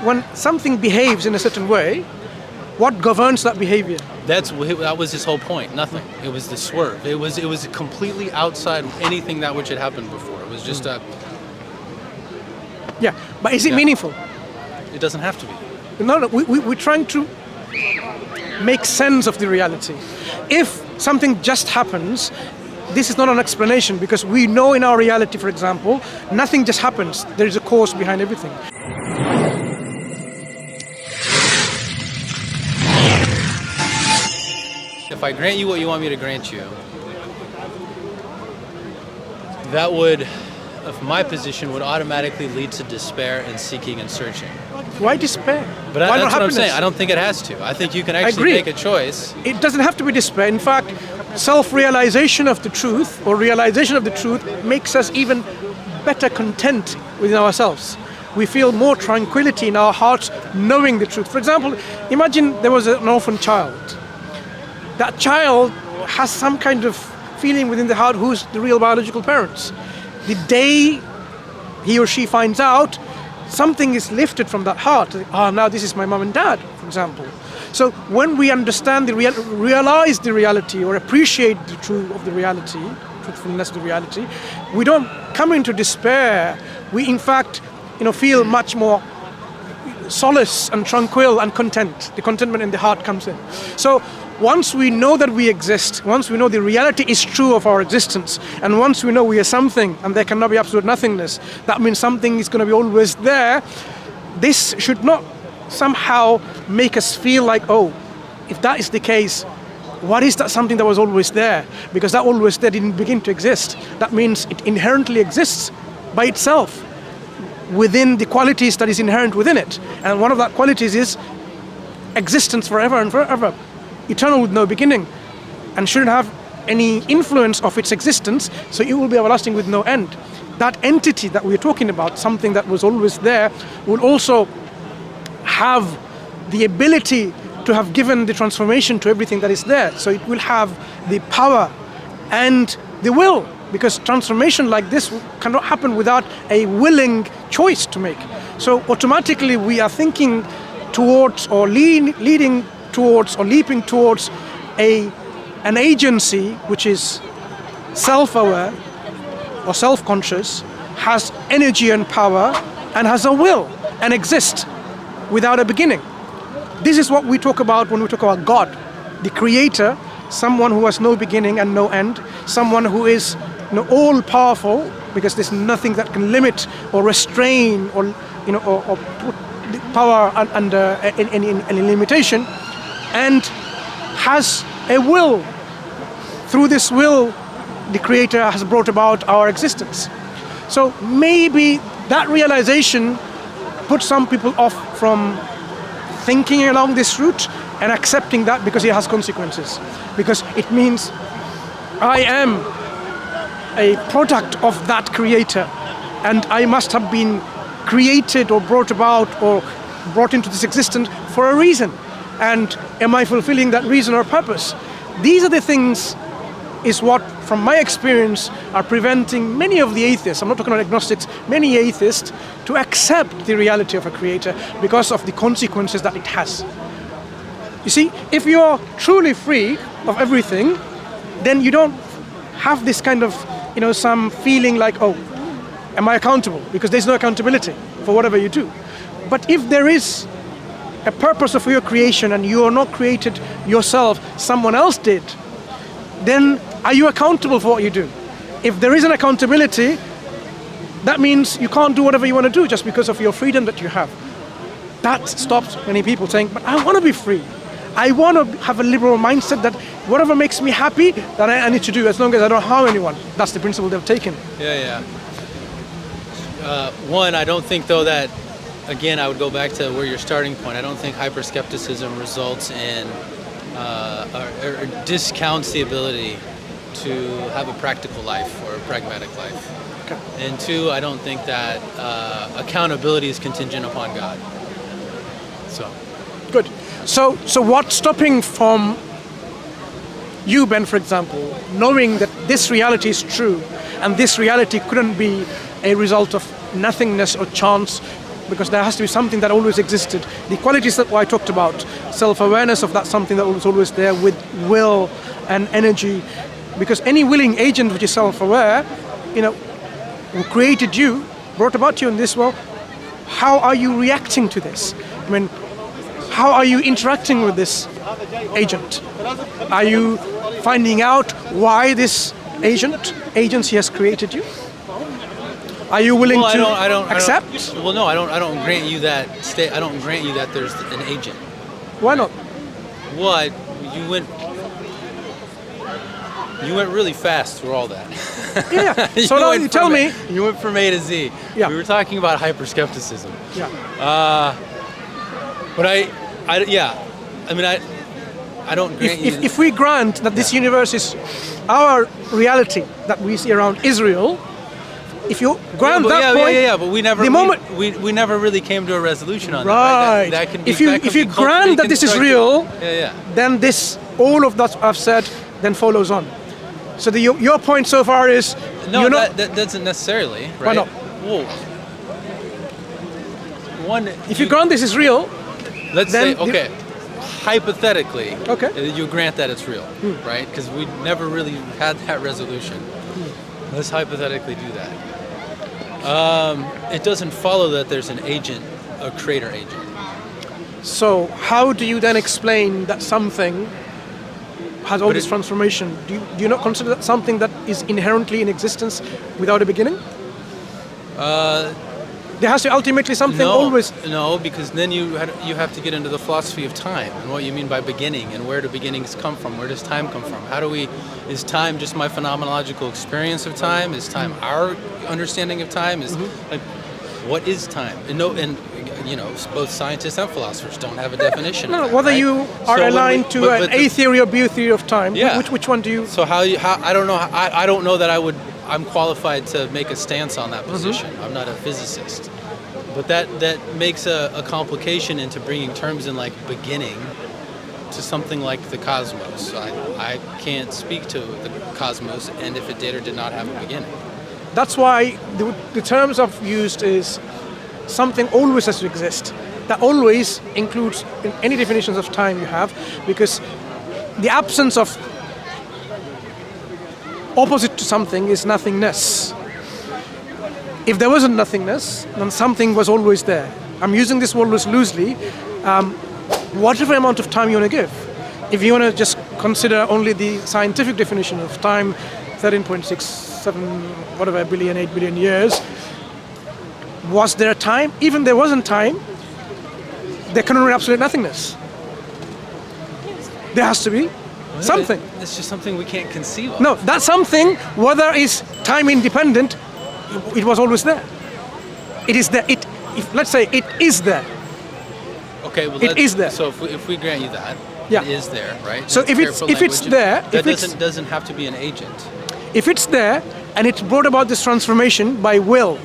When something behaves in a certain way, what governs that behavior? That was his whole point. Nothing. It was the swerve. It was completely outside anything that which had happened before. It was just a... Yeah, but is it meaningful? It doesn't have to be. No, we're trying to make sense of the reality. If something just happens, this is not an explanation, because we know in our reality, for example, nothing just happens. There is a cause behind everything. If I grant you what you want me to grant you, that would, of my position, would automatically lead to despair and seeking and searching. Why despair? But Why that's not what I'm saying. happiness? I don't think it has to. I think you can actually make a choice. It doesn't have to be despair. In fact, self-realization of the truth, or realization of the truth, makes us even better content within ourselves. We feel more tranquility in our hearts knowing the truth. For example, imagine there was an orphan child. That child has some kind of feeling within the heart who's the real biological parents. The day he or she finds out, something is lifted from that heart. Now this is my mom and dad, for example. So when we understand realize the reality, or appreciate the truth of the reality, truthfulness of the reality, we don't come into despair. We in fact, feel much more solace and tranquil and content. The contentment in the heart comes in. So once we know that we exist, once we know the reality is true of our existence, and once we know we are something and there cannot be absolute nothingness, that means something is going to be always there. This should not somehow make us feel like, oh, if that is the case, what is that something that was always there? Because that always there didn't begin to exist. That means it inherently exists by itself, within the qualities that is inherent within it. And one of that qualities is existence forever and forever, eternal with no beginning, and shouldn't have any influence of its existence, so it will be everlasting with no end. That entity that we're talking about, something that was always there, will also have the ability to have given the transformation to everything that is there. So it will have the power and the will, because transformation like this cannot happen without a willing choice to make. So automatically we are thinking towards, or leading towards, or leaping towards an agency which is self-aware or self-conscious, has energy and power, and has a will, and exists without a beginning. This is what we talk about when we talk about God, the creator, someone who has no beginning and no end, someone who is all-powerful, because there's nothing that can limit or restrain or put the power under any limitation, and has a will. Through this will, the creator has brought about our existence. So maybe that realization puts some people off from thinking along this route and accepting that, because it has consequences. Because it means I am a product of that creator, and I must have been created or brought about or brought into this existence for a reason. And am I fulfilling that reason or purpose? These are the things is what, from my experience, are preventing many of the atheists, I'm not talking about agnostics, many atheists, to accept the reality of a creator because of the consequences that it has. You see, if you're truly free of everything, then you don't have this kind of, some feeling like, oh, am I accountable? Because there's no accountability for whatever you do. But if there is a purpose of your creation and you are not created yourself, someone else did, then are you accountable for what you do? If there is an accountability, that means you can't do whatever you want to do just because of your freedom that you have. That stops many people saying, but I want to be free. I want to have a liberal mindset that whatever makes me happy, that I need to do, as long as I don't harm anyone. That's the principle they've taken. Yeah. One, I don't think, though, that, again, I would go back to where your starting point. I don't think hyperskepticism results in or discounts the ability to have a practical life or a pragmatic life. Okay. And two, I don't think that accountability is contingent upon God. So. Good. So what's stopping from you, Ben, for example, knowing that this reality is true and this reality couldn't be a result of nothingness or chance, because there has to be something that always existed. The qualities that I talked about, self-awareness of that something that was always there with will and energy, because any willing agent which is self-aware, who created you, brought about you in this world, how are you reacting to this? I mean, how are you interacting with this agent? Are you finding out why this agency has created you? Are you willing to accept? No, I don't grant you that. I don't grant you that there's an agent. Why not? What you went really fast through all that. Yeah. So now you tell me. You went from A to Z. Yeah. We were talking about hyperskepticism. Yeah. But I don't grant you. If we grant that this universe is our reality that we see around Israel, if you grant that point, but we never. The moment we never really came to a resolution on right. that. That can be, if you grant that this is real, then all of that I've said then follows on. So your point so far is no, that doesn't necessarily. Right? Why not? Well, if you grant this is real, let's say hypothetically, you grant that it's real, right? Because we never really had that resolution. Let's hypothetically do that. It doesn't follow that there's an agent, a creator agent. So how do you then explain that something has all this transformation? Do you not consider that something that is inherently in existence without a beginning? There has to ultimately something always... No, because then you have to get into the philosophy of time and what you mean by beginning and where do beginnings come from? Where does time come from? Is time just my phenomenological experience of time? Is time our understanding of time? What is time? And both scientists and philosophers don't have a definition. No, of that, whether right? you are aligned to an A theory or B theory of time, which one do you... So how I don't know. I don't know that I'm qualified to make a stance on that position. I'm not a physicist. But that makes a complication into bringing terms in like beginning to something like the cosmos. I can't speak to the cosmos and if it did or did not have a beginning. That's why the terms I've used is something always has to exist. That always includes in any definitions of time you have, because the absence of opposite to something is nothingness. If there wasn't nothingness, then something was always there. I'm using this word loosely. Whatever amount of time you want to give. If you want to just consider only the scientific definition of time, 13.67 billion, 8 billion years, was there a time? Even there wasn't time, there cannot be absolute nothingness. There has to be something. It's just something we can't conceive of. No, that something, whether it's time independent, it was always there. It is there. Let's say it is there. Okay, well, it is there. So if we grant you that, it is there, right? So if it's there, that doesn't have to be an agent. If it's there and it's brought about this transformation by will,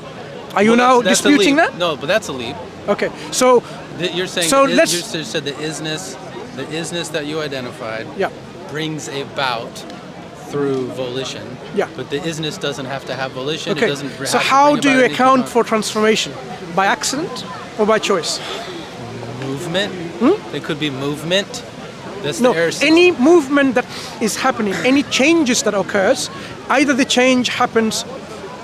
are you now disputing that? No, but that's a leap. Okay, so you're saying. So you said the isness that you identified brings about through volition. Yeah. But the isness doesn't have to have volition. Okay. It doesn't. So how do you account for transformation? By accident or by choice? Movement. It could be movement. That's any movement that is happening, any changes that occurs, either the change happens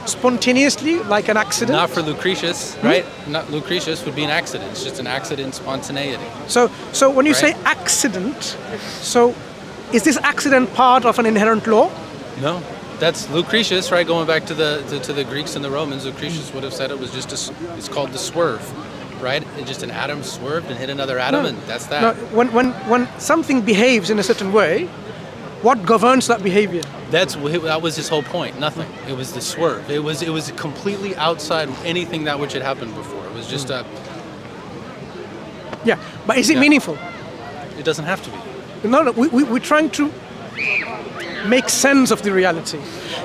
spontaneously, like an accident. Not for Lucretius, right? Not Lucretius would be an accident. It's just an accident, spontaneity. So when you say accident, so is this accident part of an inherent law? No, that's Lucretius, right? Going back to the Greeks and the Romans, Lucretius would have said it was just it's called the swerve, right? It's just an atom swerved and hit another atom, and that's that. No, when something behaves in a certain way, what governs that behavior? That was his whole point. Nothing. It was the swerve. It was completely outside anything that which had happened before. It was just a. Yeah, but is it meaningful? It doesn't have to be. No, we're trying to make sense of the reality.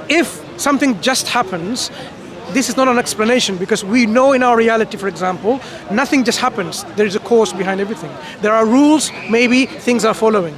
If something just happens, this is not an explanation, because we know in our reality, for example, nothing just happens. There is a cause behind everything. There are rules, maybe things are following.